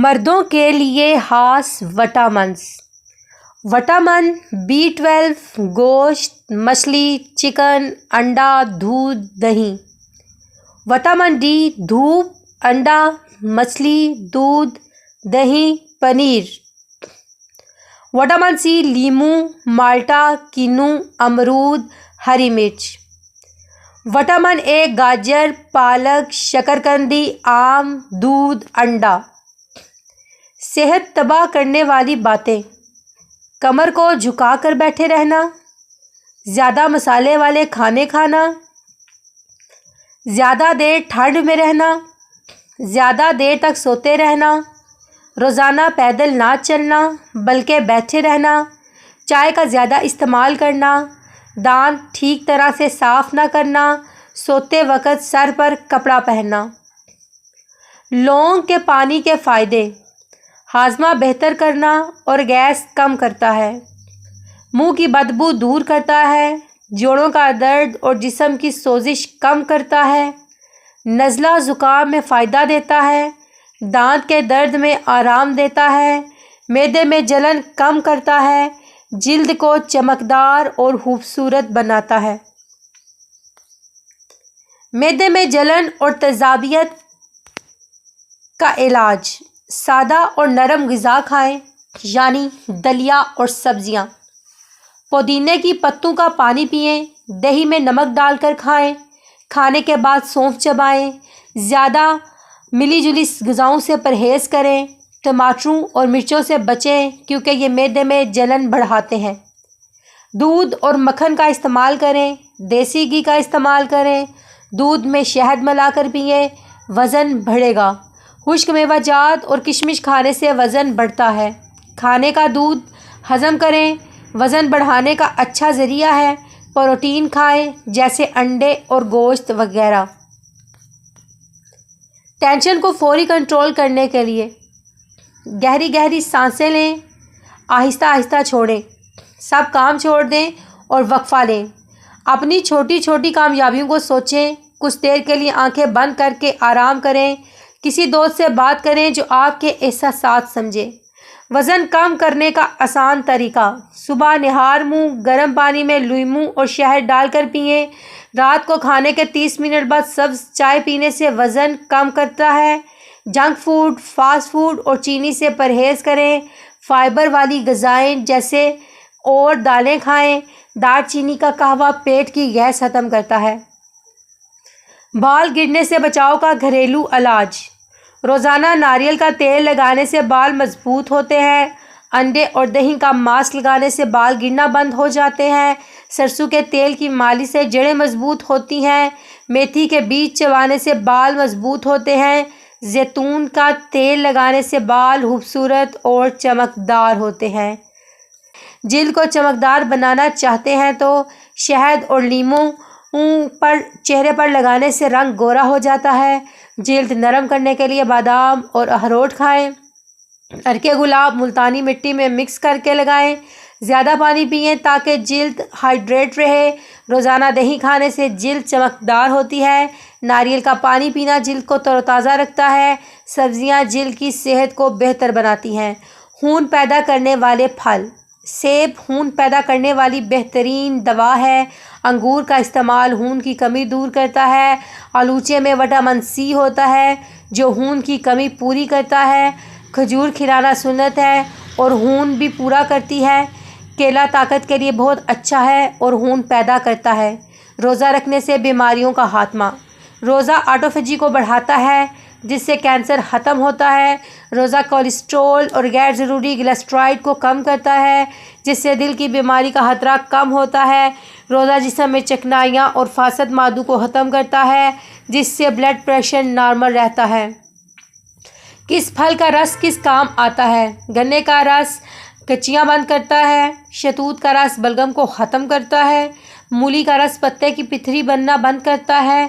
مردوں کے لیے خاص وٹامنس: وٹامن B12، گوشت، مچھلی، چکن، انڈا، دودھ، دہی۔ وٹامن D، دھوپ، انڈا، مچھلی، دودھ، دہی، پنیر۔ وٹامن C، لیموں، مالٹا، کینو، امرود، ہری مرچ۔ وٹامن A، گاجر، پالک، شکرقندی، آم، دودھ، انڈا۔ صحت تباہ کرنے والی باتیں: کمر کو جھکا کر بیٹھے رہنا، زیادہ مسالے والے کھانے کھانا، زیادہ دیر ٹھنڈ میں رہنا، زیادہ دیر تک سوتے رہنا، روزانہ پیدل نہ چلنا بلکہ بیٹھے رہنا، چائے کا زیادہ استعمال کرنا، دانت ٹھیک طرح سے صاف نہ کرنا، سوتے وقت سر پر کپڑا پہننا۔ لونگ کے پانی کے فائدے: ہاضمہ بہتر کرنا اور گیس کم کرتا ہے، منہ کی بدبو دور کرتا ہے، جوڑوں کا درد اور جسم کی سوزش کم کرتا ہے، نزلہ زکام میں فائدہ دیتا ہے، دانت کے درد میں آرام دیتا ہے، معدے میں جلن کم کرتا ہے، جلد کو چمکدار اور خوبصورت بناتا ہے۔ معدے میں جلن اور تیزابیت کا علاج: سادہ اور نرم غذا کھائیں، یعنی دلیہ اور سبزیاں۔ پودینے کی پتوں کا پانی پئیں، دہی میں نمک ڈال کر کھائیں، کھانے کے بعد سونف چبائیں۔ زیادہ ملی جلی غذاؤں سے پرہیز کریں، ٹماٹروں اور مرچوں سے بچیں کیونکہ یہ معدے میں جلن بڑھاتے ہیں۔ دودھ اور مکھن کا استعمال کریں، دیسی گھی کا استعمال کریں، دودھ میں شہد ملا کر پئیں، وزن بڑھے گا۔ خشک میوہ جات اور کشمش کھانے سے وزن بڑھتا ہے۔ کھانے کا دودھ ہضم کریں، وزن بڑھانے کا اچھا ذریعہ ہے۔ پروٹین کھائیں جیسے انڈے اور گوشت وغیرہ۔ ٹینشن کو فوری کنٹرول کرنے کے لیے گہری گہری سانسیں لیں، آہستہ آہستہ چھوڑیں، سب کام چھوڑ دیں اور وقفہ لیں۔ اپنی چھوٹی چھوٹی کامیابیوں کو سوچیں، کچھ دیر کے لیے آنکھیں بند کر کے آرام کریں، کسی دوست سے بات کریں جو آپ کے احساسات سمجھے۔ وزن کم کرنے کا آسان طریقہ: صبح نہار منہ گرم پانی میں لیموں اور شہد ڈال کر پئیں، رات کو کھانے کے 30 منٹ بعد سبز چائے پینے سے وزن کم کرتا ہے۔ جنک فوڈ، فاسٹ فوڈ اور چینی سے پرہیز کریں، فائبر والی غذائیں جیسے اور دالیں کھائیں۔ دار چینی کا قہوہ پیٹ کی گیس ختم کرتا ہے۔ بال گرنے سے بچاؤ کا گھریلو علاج: روزانہ ناریل کا تیل لگانے سے بال مضبوط ہوتے ہیں، انڈے اور دہی کا ماسک لگانے سے بال گرنا بند ہو جاتے ہیں، سرسوں کے تیل کی مالش سے جڑیں مضبوط ہوتی ہیں، میتھی کے بیج چبانے سے بال مضبوط ہوتے ہیں، زیتون کا تیل لگانے سے بال خوبصورت اور چمکدار ہوتے ہیں۔ جلد کو چمکدار بنانا چاہتے ہیں تو شہد اور لیموں پر چہرے پر لگانے سے رنگ گورا ہو جاتا ہے۔ جلد نرم کرنے کے لیے بادام اور اخروٹ کھائیں، ارکے گلاب ملتانی مٹی میں مکس کر کے لگائیں۔ زیادہ پانی پئیں تاکہ جلد ہائیڈریٹ رہے۔ روزانہ دہی کھانے سے جلد چمکدار ہوتی ہے۔ ناریل کا پانی پینا جلد کو تر و تازہ رکھتا ہے۔ سبزیاں جلد کی صحت کو بہتر بناتی ہیں۔ خون پیدا کرنے والے پھل: سیب خون پیدا کرنے والی بہترین دوا ہے۔ انگور کا استعمال خون کی کمی دور کرتا ہے۔ آلوچے میں وٹامن C ہوتا ہے جو خون کی کمی پوری کرتا ہے۔ کھجور کھلانا سنت ہے اور خون بھی پورا کرتی ہے۔ کیلا طاقت کے لیے بہت اچھا ہے اور خون پیدا کرتا ہے۔ روزہ رکھنے سے بیماریوں کا خاتمہ: روزہ آٹوفیجی کو بڑھاتا ہے جس سے کینسر ختم ہوتا ہے۔ روزہ کولیسٹرول اور غیر ضروری گلسٹرائڈ کو کم کرتا ہے جس سے دل کی بیماری کا خطرہ کم ہوتا ہے۔ روزہ جسم میں چکنائیاں اور فاسد مادوں کو ختم کرتا ہے جس سے بلڈ پریشر نارمل رہتا ہے۔ کس پھل کا رس کس کام آتا ہے؟ گنے کا رس کچیاں بند کرتا ہے، شہتوت کا رس بلغم کو ختم کرتا ہے، مولی کا رس پتے کی پتھری بننا بند کرتا ہے،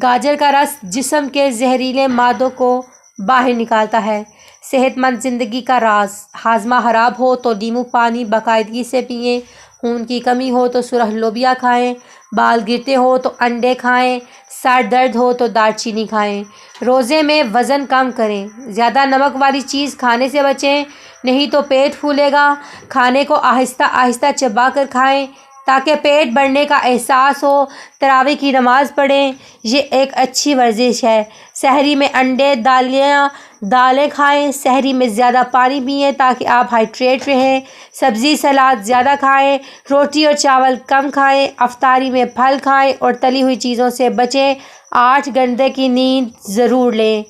گاجر کا رس جسم کے زہریلے مادوں کو باہر نکالتا ہے۔ صحت مند زندگی کا راز: ہاضمہ خراب ہو تو لیموں پانی باقاعدگی سے پئیں، خون کی کمی ہو تو سرخ لوبیا کھائیں، بال گرتے ہو تو انڈے کھائیں، سر درد ہو تو دار چینی کھائیں۔ روزے میں وزن کم کریں، زیادہ نمک والی چیز کھانے سے بچیں، نہیں تو پیٹ پھولے گا۔ کھانے کو آہستہ آہستہ چبا کر کھائیں تاکہ پیٹ بھرنے کا احساس ہو۔ تراویح کی نماز پڑھیں، یہ ایک اچھی ورزش ہے۔ سحری میں انڈے، دالیں کھائیں۔ سحری میں زیادہ پانی پئیں تاکہ آپ ہائیڈریٹ رہیں۔ سبزی سلاد زیادہ کھائیں، روٹی اور چاول کم کھائیں۔ افطاری میں پھل کھائیں اور تلی ہوئی چیزوں سے بچیں۔ 8 گھنٹے کی نیند ضرور لیں۔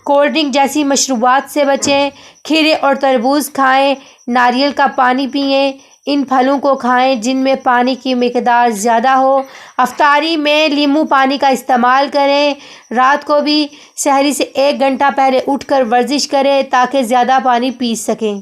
کولڈ ڈرنک جیسی مشروبات سے بچیں۔ کھیرے اور تربوز کھائیں، ناریل کا پانی پئیں۔ ان پھلوں کو کھائیں جن میں پانی کی مقدار زیادہ ہو۔ افطاری میں لیموں پانی کا استعمال کریں۔ رات کو بھی سحری سے 1 گھنٹہ پہلے اٹھ کر ورزش کریں تاکہ زیادہ پانی پی سکیں۔